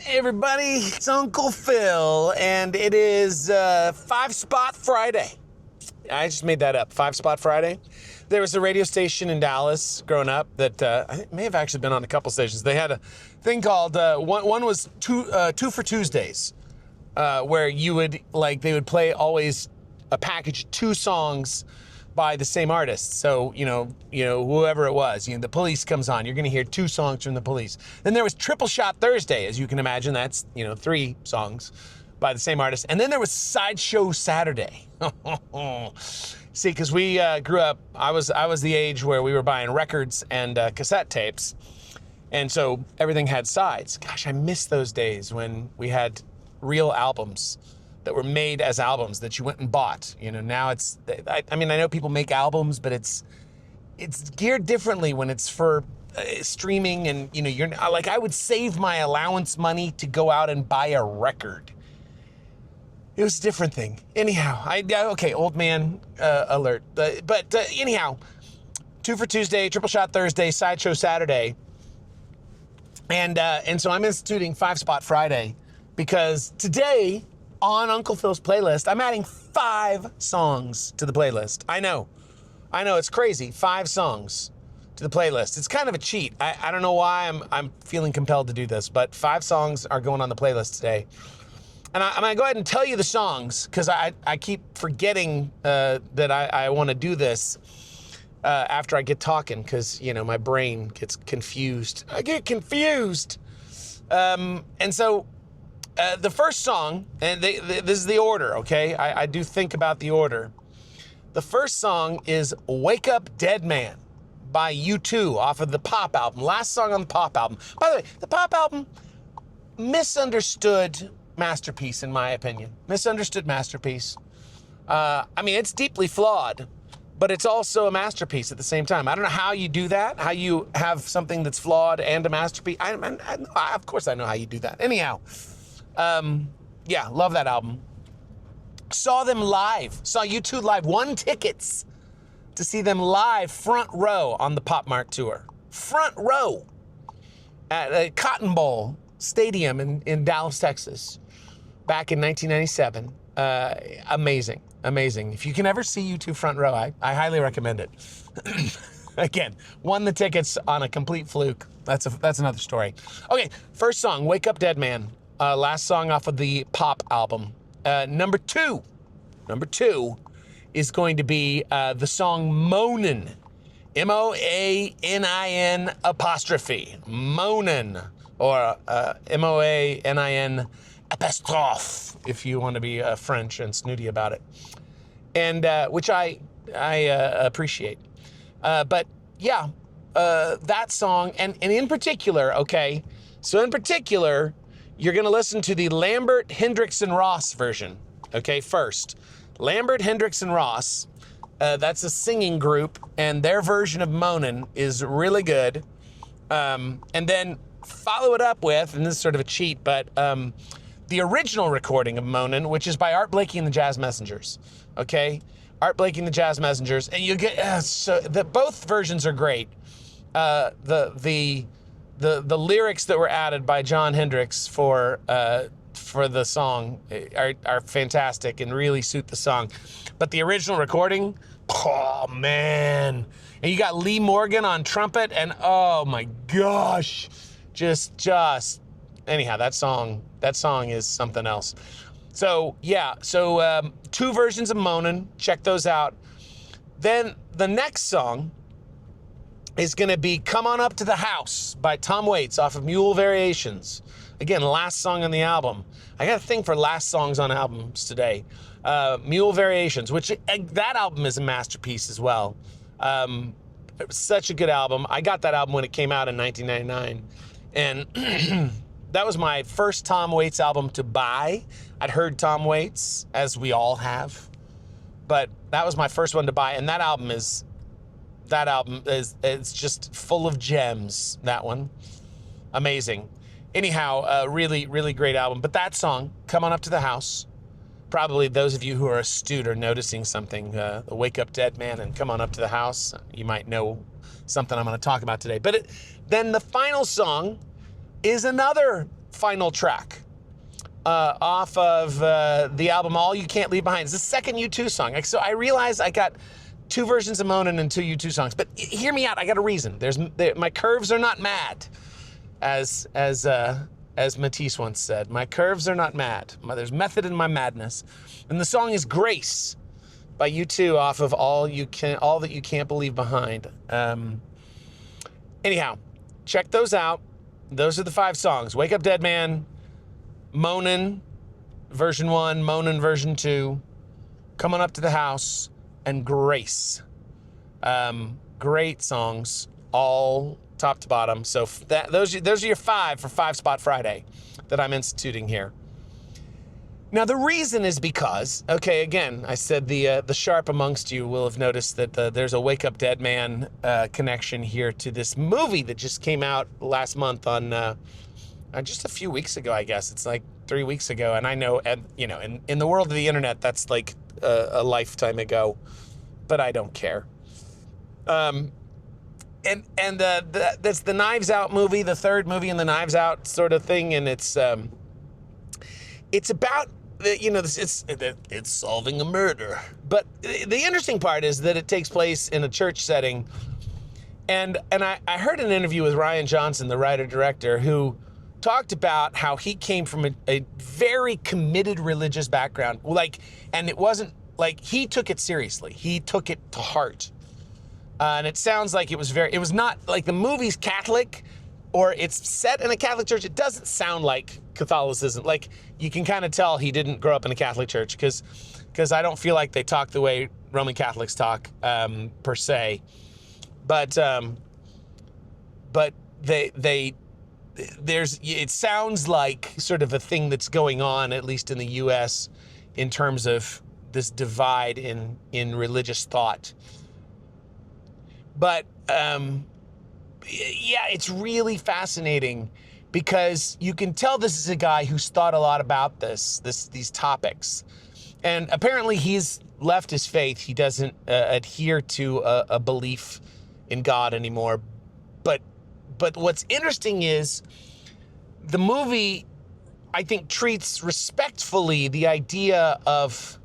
Hey everybody, it's Uncle Phil, and it is 5-Spot Friday. I just made that up, 5-Spot Friday. There was a radio station in Dallas growing up that I think may have actually been on a couple stations. They had a thing called, one was two for Tuesdays, where they would play always a package of 2 songs by the same artist. So, whoever it was, the Police comes on, you're going to hear 2 songs from the Police. Then there was Triple Shot Thursday, as you can imagine, that's, 3 songs by the same artist. And then there was Sideshow Saturday. See, because we grew up, I was the age where we were buying records and cassette tapes. And so everything had sides. Gosh, I miss those days when we had real albums that were made as albums that you went and bought. Now it's, I know people make albums, but it's geared differently when it's for streaming, and you're like, I would save my allowance money to go out and buy a record. It was a different thing. Anyhow, okay, old man alert. But anyhow, 2 for Tuesday, Triple Shot Thursday, Sideshow Saturday, and so I'm instituting 5-Spot Friday because today, on Uncle Phil's playlist, I'm adding 5 songs to the playlist. I know, it's crazy. 5 songs to the playlist. It's kind of a cheat. I don't know why I'm feeling compelled to do this, but 5 songs are going on the playlist today. And I'm going to go ahead and tell you the songs, because I keep forgetting that I want to do this after I get talking, because, my brain gets confused. I get confused. And so the first song, and this is the order, okay? I do think about the order. The first song is Wake Up Dead Man by U2 off of the Pop album. Last song on the Pop album. By the way, the Pop album, misunderstood masterpiece in my opinion. Misunderstood masterpiece. It's deeply flawed, but it's also a masterpiece at the same time. I don't know how you do that, how you have something that's flawed and a masterpiece. Of course I know how you do that. Anyhow, love that album. Saw them live, saw U2 live, won tickets to see them live front row on the Pop Mart tour. Front row at a Cotton Bowl Stadium in Dallas, Texas, back in 1997. Amazing. If you can ever see U2 front row, I highly recommend it. Again, won the tickets on a complete fluke. That's another story. Okay, first song, Wake Up Dead Man. Last song off of the Pop album. Number two is going to be the song Moanin'. M-O-A-N-I-N apostrophe. Moanin'. Or M-O-A-N-I-N apostrophe, if you want to be French and snooty about it. And which I appreciate. But yeah, that song, and in particular, okay, so in particular, you're going to listen to the Lambert, Hendricks, and Ross version, okay, first. Lambert, Hendricks, and Ross, that's a singing group, and their version of Moanin' is really good. And then follow it up with, and this is sort of a cheat, but the original recording of Moanin', which is by Art Blakey and the Jazz Messengers, okay? Art Blakey and the Jazz Messengers, and you get, both versions are great. The lyrics that were added by John Hendricks for the song are fantastic and really suit the song. But the original recording, oh man. And you got Lee Morgan on trumpet, and oh my gosh, just anyhow, that song is something else. So yeah, 2 versions of Moanin', check those out. Then the next song is going to be Come On Up to the House by Tom Waits off of Mule Variations. Again, last song on the album. I got a thing for last songs on albums today. Mule Variations, which that album is a masterpiece as well. It was such a good album. I got that album when it came out in 1999. And that was my first Tom Waits album to buy. I'd heard Tom Waits, as we all have. But that was my first one to buy. And that album is it's just full of gems, that one. Amazing. Anyhow, really, really great album. But that song, Come On Up to the House, probably those of you who are astute are noticing something. The Wake Up Dead Man and Come On Up to the House. You might know something I'm going to talk about today. But then the final song is another final track off of the album All You Can't Leave Behind. It's the second U2 song. Like, so I realized I got 2 versions of Moanin' and 2 U2 songs. But hear me out. I got a reason. My curves are not mad, as Matisse once said. My curves are not mad. There's method in my madness. And the song is Grace by U2 off of All That You Can't Believe Behind. Anyhow, check those out. Those are the 5 songs. Wake Up Dead Man, Moanin' version 1, Moanin' version 2, Coming Up to the House, and Grace. Great songs, all top to bottom. So those are your 5 for 5 Spot Friday that I'm instituting here. Now, the reason is because, okay, again, I said the sharp amongst you will have noticed that there's a Wake Up Dead Man connection here to this movie that just came out last month on just a few weeks ago, I guess. It's like 3 weeks ago, and I know, in the world of the internet, that's like a lifetime ago, but I don't care. And that's the Knives Out movie, the 3rd movie in the Knives Out sort of thing, and it's about it's solving a murder. But the interesting part is that it takes place in a church setting, and I heard an interview with Ryan Johnson, the writer-director, who talked about how he came from a very committed religious background, and it wasn't like he took it seriously. He took it to heart. And it sounds like it was not like the movie's Catholic or it's set in a Catholic church. It doesn't sound like Catholicism. Like, you can kind of tell he didn't grow up in a Catholic church because I don't feel like they talk the way Roman Catholics talk, per se. But it sounds like sort of a thing that's going on, at least in the U.S., in terms of this divide in religious thought. But yeah, it's really fascinating because you can tell this is a guy who's thought a lot about these topics. And apparently he's left his faith. He doesn't adhere to a belief in God anymore. But what's interesting is the movie, I think, treats respectfully the idea of,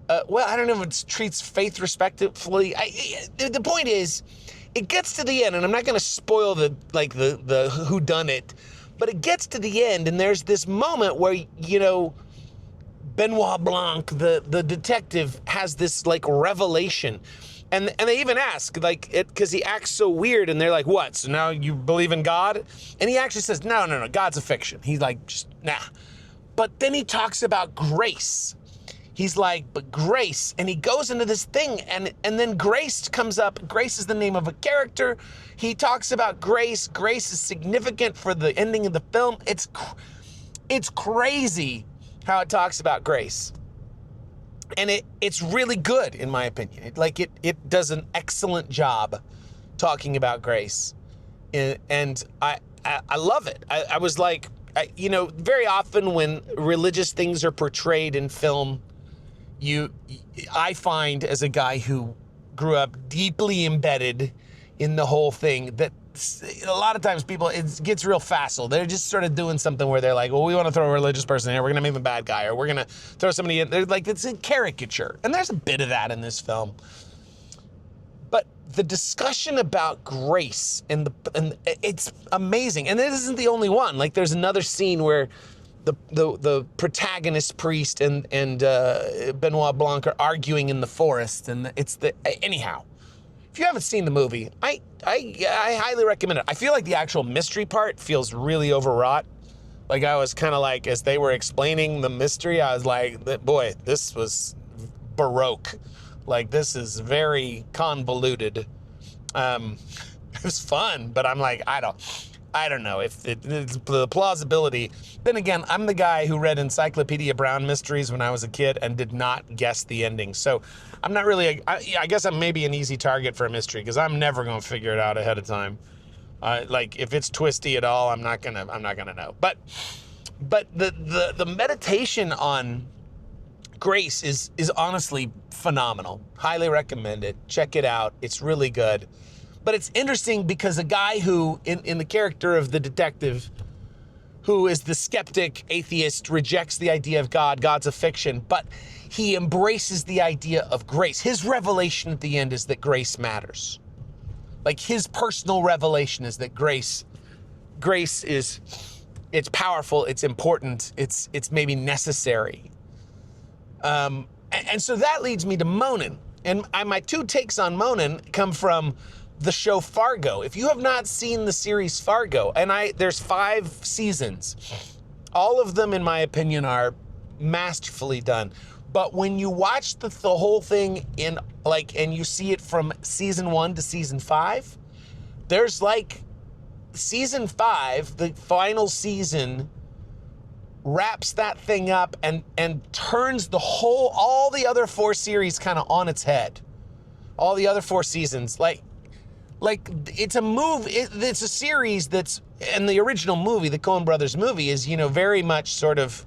I don't know if it treats faith respectfully. The point is, it gets to the end, and I'm not going to spoil the whodunit, but it gets to the end, and there's this moment where, Benoit Blanc, the detective, has this revelation. And they even ask, because he acts so weird, and they're like, what, so now you believe in God? And he actually says, no, God's a fiction. He's like, just, nah. But then he talks about grace. He's like, but grace, and he goes into this thing, and then grace comes up. Grace is the name of a character. He talks about grace. Grace is significant for the ending of the film. It's crazy how it talks about grace. And it's really good, in my opinion. It does an excellent job talking about grace. And I love it. I was like, very often when religious things are portrayed in film, I find, as a guy who grew up deeply embedded in the whole thing, that a lot of times it gets real facile. They're just sort of doing something where they're like, well, we want to throw a religious person in here. We're going to make them a bad guy, or we're going to throw somebody in. They're like, it's a caricature. And there's a bit of that in this film. But the discussion about grace, and it's amazing. And it isn't the only one. There's another scene where the protagonist priest and Benoit Blanc are arguing in the forest, and anyhow. If you haven't seen the movie, I highly recommend it. I feel like the actual mystery part feels really overwrought. I was kind of like, as they were explaining the mystery, I was like, boy, this was Baroque. This is very convoluted. It was fun, but I'm like, I don't know if it's the plausibility. Then again, I'm the guy who read Encyclopedia Brown mysteries when I was a kid and did not guess the ending. So I'm not really, I guess I'm maybe an easy target for a mystery, because I'm never going to figure it out ahead of time. If it's twisty at all, I'm not gonna know. But the meditation on grace is honestly phenomenal. Highly recommend it. Check it out. It's really good. But it's interesting because a guy who, in the character of the detective, who is the skeptic, atheist, rejects the idea of God. God's a fiction, but he embraces the idea of grace. His revelation at the end is that grace matters. Like his personal revelation is that grace is, it's powerful, it's important, it's maybe necessary. And so that leads me to Monin. And my two takes on Monin come from the show Fargo. If you have not seen the series Fargo, and there's 5 seasons, all of them, in my opinion, are masterfully done. But when you watch the whole thing and you see it from season 1 to season 5, there's like season 5, the final season, wraps that thing up and turns all the other 4 series kind of on its head. All the other 4 seasons, like it's a it's a series that's, and the original movie, the Coen Brothers movie, is, very much sort of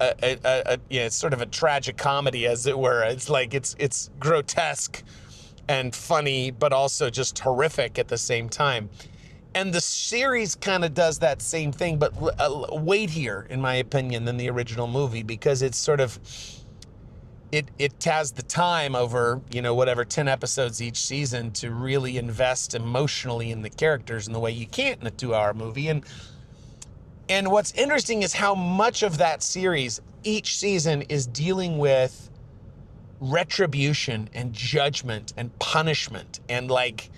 it's sort of a tragic comedy, as it were. It's like it's grotesque and funny, but also just horrific at the same time. And the series kind of does that same thing, but weightier, in my opinion, than the original movie, because it's sort of, it has the time over, 10 episodes each season to really invest emotionally in the characters in the way you can't in a 2-hour movie. And what's interesting is how much of that series, each season, is dealing with retribution and judgment and punishment and like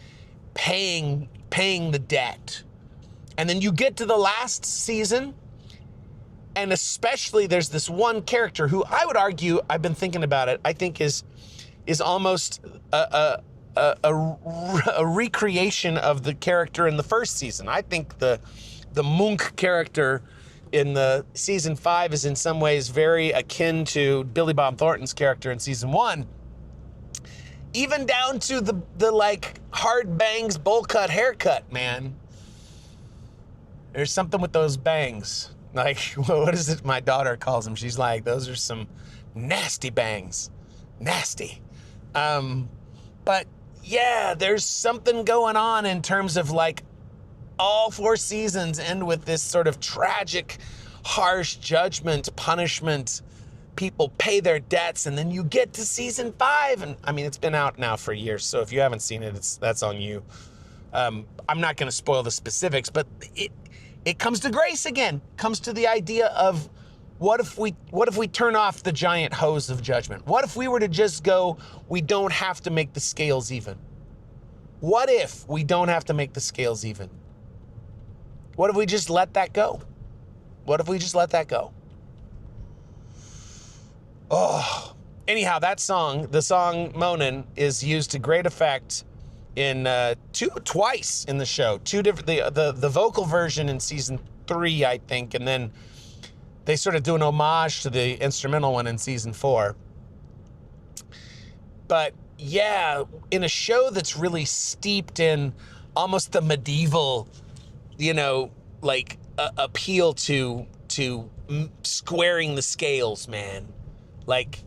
paying the debt. And then you get to the last season, and especially there's this one character who I would argue, I've been thinking about it, I think is almost a recreation of the character in the first season. I think the Monk character in the season 5 is in some ways very akin to Billy Bob Thornton's character in season 1. Even down to the like hard bangs, bowl cut haircut, man. There's something with those bangs. Like, what is it my daughter calls them? She's like, those are some nasty bangs. Nasty. But yeah, there's something going on in terms of like all 4 seasons end with this sort of tragic, harsh judgment, punishment. People pay their debts, and then you get to season 5, and I mean, it's been out now for years, so if you haven't seen it, that's on you. I'm not going to spoil the specifics, but it comes to grace again. Comes to the idea of what if we turn off the giant hose of judgment? What if we were to just go, we don't have to make the scales even? What if we don't have to make the scales even? What if we just let that go? What if we just let that go? Oh, anyhow, that song, the song Monin, is used to great effect in twice in the show. 2 different, the vocal version in season 3, I think, and then they sort of do an homage to the instrumental one in season 4. But yeah, in a show that's really steeped in almost the medieval, like appeal to squaring the scales, man. Like,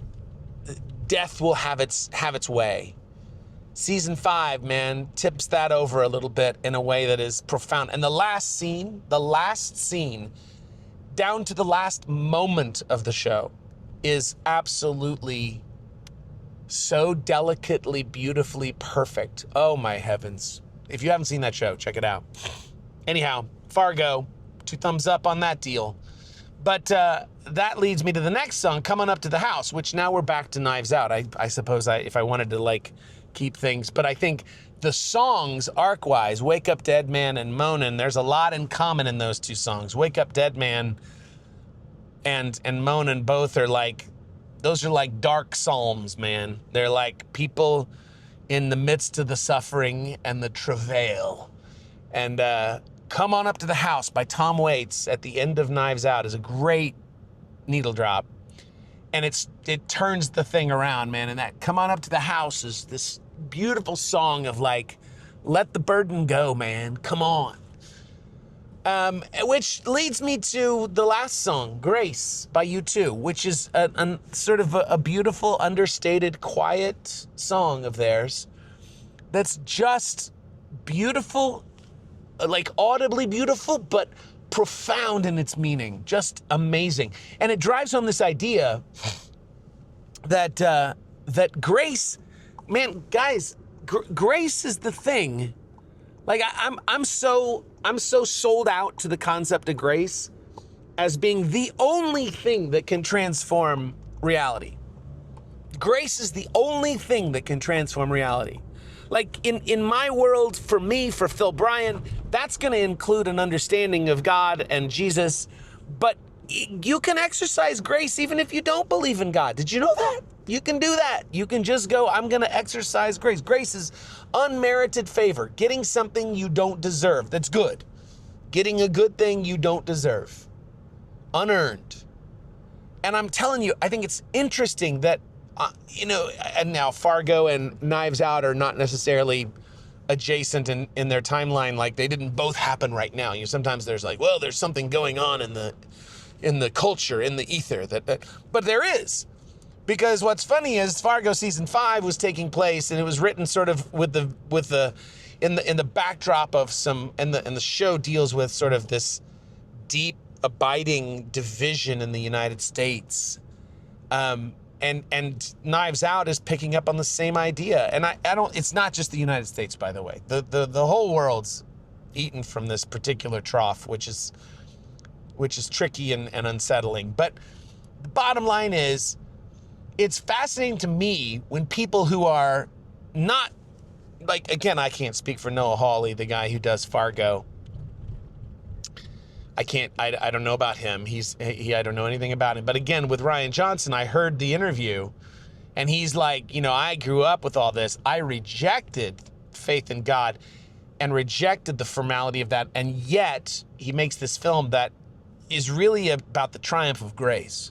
death will have its way. Season 5, man, tips that over a little bit in a way that is profound. And the last scene, down to the last moment of the show, is absolutely so delicately, beautifully perfect. Oh my heavens. If you haven't seen that show, check it out. Anyhow, Fargo, 2 thumbs up on that deal. But that leads me to the next song, Coming Up to the House, which now we're back to Knives Out. I suppose if I wanted to like keep things, but I think the songs arc-wise, Wake Up Dead Man and Monin, there's a lot in common in those 2 songs. Wake Up Dead Man and Monin both are like, those are like dark psalms, man. They're like people in the midst of the suffering and the travail. And Come On Up to the House by Tom Waits at the end of Knives Out is a great needle drop. And it turns the thing around, man. And that Come On Up to the House is this beautiful song of like, let the burden go, man. Come on. Which leads me to the last song, Grace by U2, which is a sort of a beautiful, understated, quiet song of theirs that's just beautiful, like audibly beautiful, but profound in its meaning, just amazing. And it drives home this idea that that grace, man, guys, grace is the thing. Like I'm so sold out to the concept of grace as being the only thing that can transform reality. Grace is the only thing that can transform reality. Like in my world, for me, for Phil Bryan, that's going to include an understanding of God and Jesus, but you can exercise grace even if you don't believe in God. Did you know that? You can do that. You can just go, I'm going to exercise grace. Grace is unmerited favor, getting something you don't deserve. That's good. Getting a good thing you don't deserve. Unearned. And I'm telling you, I think it's interesting that, and now Fargo and Knives Out are not necessarily adjacent in their timeline. Like they didn't both happen right now. Sometimes there's like, well, there's something going on in the culture, in the ether but there is. Because what's funny is Fargo season 5 was taking place, and it was written sort of in the backdrop of and the show deals with sort of this deep, abiding division in the United States, and Knives Out is picking up on the same idea. And I don't. It's not just the United States, by the way. The whole world's eaten from this particular trough, which is tricky and unsettling. But the bottom line is, it's fascinating to me when people who are not, like, again, I can't speak for Noah Hawley, the guy who does Fargo. I don't know about him. I don't know anything about him. But again, with Rian Johnson, I heard the interview, and he's like, I grew up with all this. I rejected faith in God and rejected the formality of that. And yet he makes this film that is really about the triumph of grace.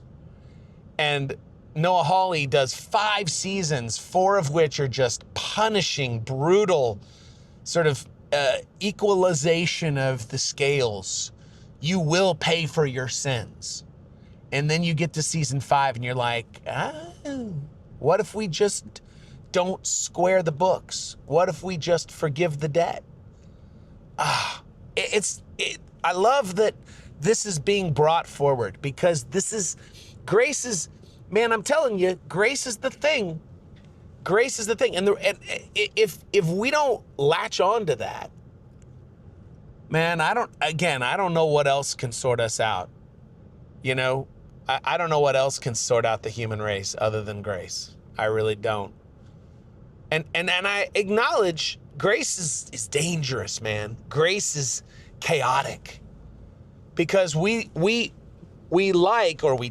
And Noah Hawley does 5 seasons, 4 of which are just punishing, brutal, sort of equalization of the scales. You will pay for your sins. And then you get to season 5 and you're like, what if we just don't square the books? What if we just forgive the debt? I love that this is being brought forward, because grace is, man, I'm telling you, grace is the thing. Grace is the thing. And if we don't latch on to that, man, I don't know what else can sort us out. I don't know what else can sort out the human race other than grace. I really don't. And I acknowledge grace is dangerous, man. Grace is chaotic, because we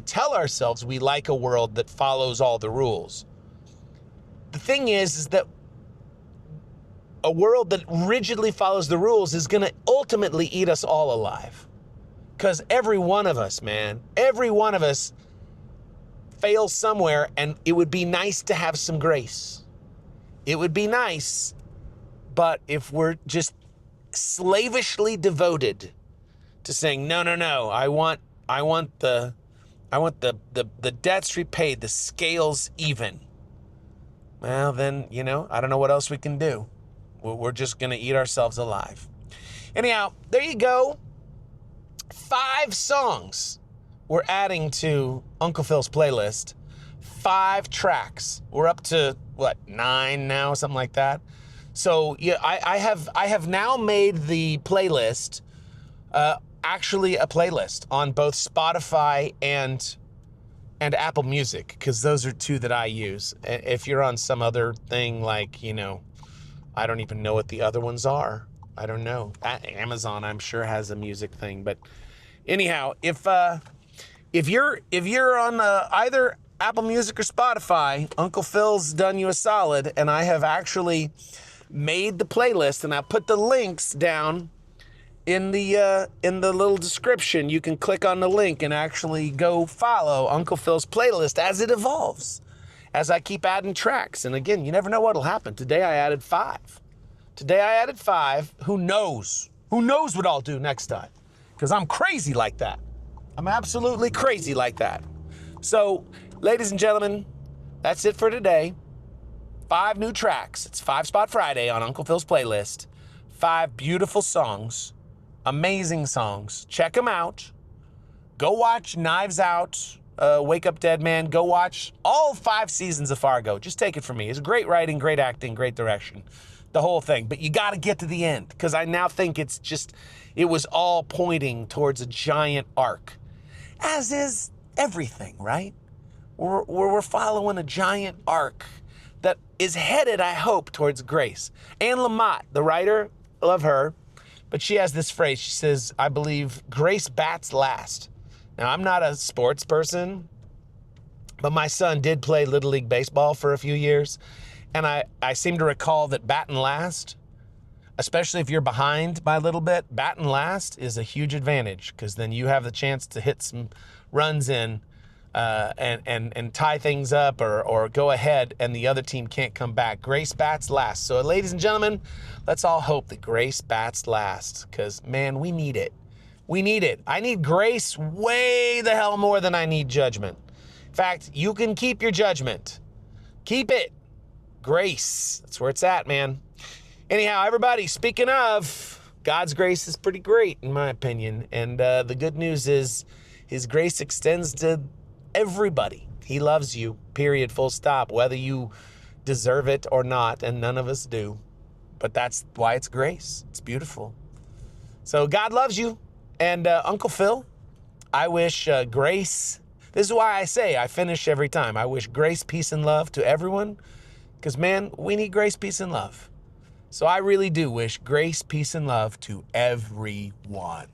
tell ourselves we like a world that follows all the rules. The thing is that a world that rigidly follows the rules is going to ultimately eat us all alive. Because every one of us, man, every one of us fails somewhere, and it would be nice to have some grace. It would be nice, but if we're just slavishly devoted to saying, no, I want the debts repaid, the scales even. Well, then, I don't know what else we can do. We're just going to eat ourselves alive. Anyhow, there you go. 5 songs we're adding to Uncle Phil's playlist. 5 tracks. We're up to, 9 now, something like that. So, yeah, I have now made the playlist actually a playlist on both Spotify and Apple Music, because those are 2 that I use. If you're on some other thing, like, I don't even know what the other ones are. I don't know. Amazon, I'm sure, has a music thing. But anyhow, if you're on either Apple Music or Spotify, Uncle Phil's done you a solid, and I have actually made the playlist, and I put the links down in the little description. You can click on the link and actually go follow Uncle Phil's playlist as it evolves, as I keep adding tracks. And again, you never know what'll happen. Today I added 5. Who knows? Who knows what I'll do next time? Because I'm crazy like that. I'm absolutely crazy like that. So, ladies and gentlemen, that's it for today. 5 new tracks. It's 5 Spot Friday on Uncle Phil's playlist. 5 beautiful songs Amazing songs. Check them out. Go watch Knives Out, Wake Up Dead Man. Go watch all 5 seasons of Fargo. Just take it from me. It's great writing, great acting, great direction. The whole thing. But you got to get to the end, because I now think it was all pointing towards a giant arc. As is everything, right? We're following a giant arc that is headed, I hope, towards grace. Anne Lamott, the writer, I love her, but she has this phrase. She says, I believe grace bats last. Now, I'm not a sports person, but my son did play Little League Baseball for a few years, and I seem to recall that batting last, especially if you're behind by a little bit, batting last is a huge advantage, because then you have the chance to hit some runs in and tie things up or go ahead, and the other team can't come back. Grace bats last. So, ladies and gentlemen, let's all hope that grace bats last, because, man, we need it. We need it. I need grace way the hell more than I need judgment. In fact, you can keep your judgment. Keep it. Grace. That's where it's at, man. Anyhow, everybody, speaking of, God's grace is pretty great, in my opinion. And the good news is his grace extends to everybody. He loves you, period, full stop, whether you deserve it or not, and none of us do. But that's why it's grace. It's beautiful. So God loves you. And Uncle Phil, I wish grace. This is why I finish every time. I wish grace, peace, and love to everyone. Because, man, we need grace, peace, and love. So I really do wish grace, peace, and love to everyone.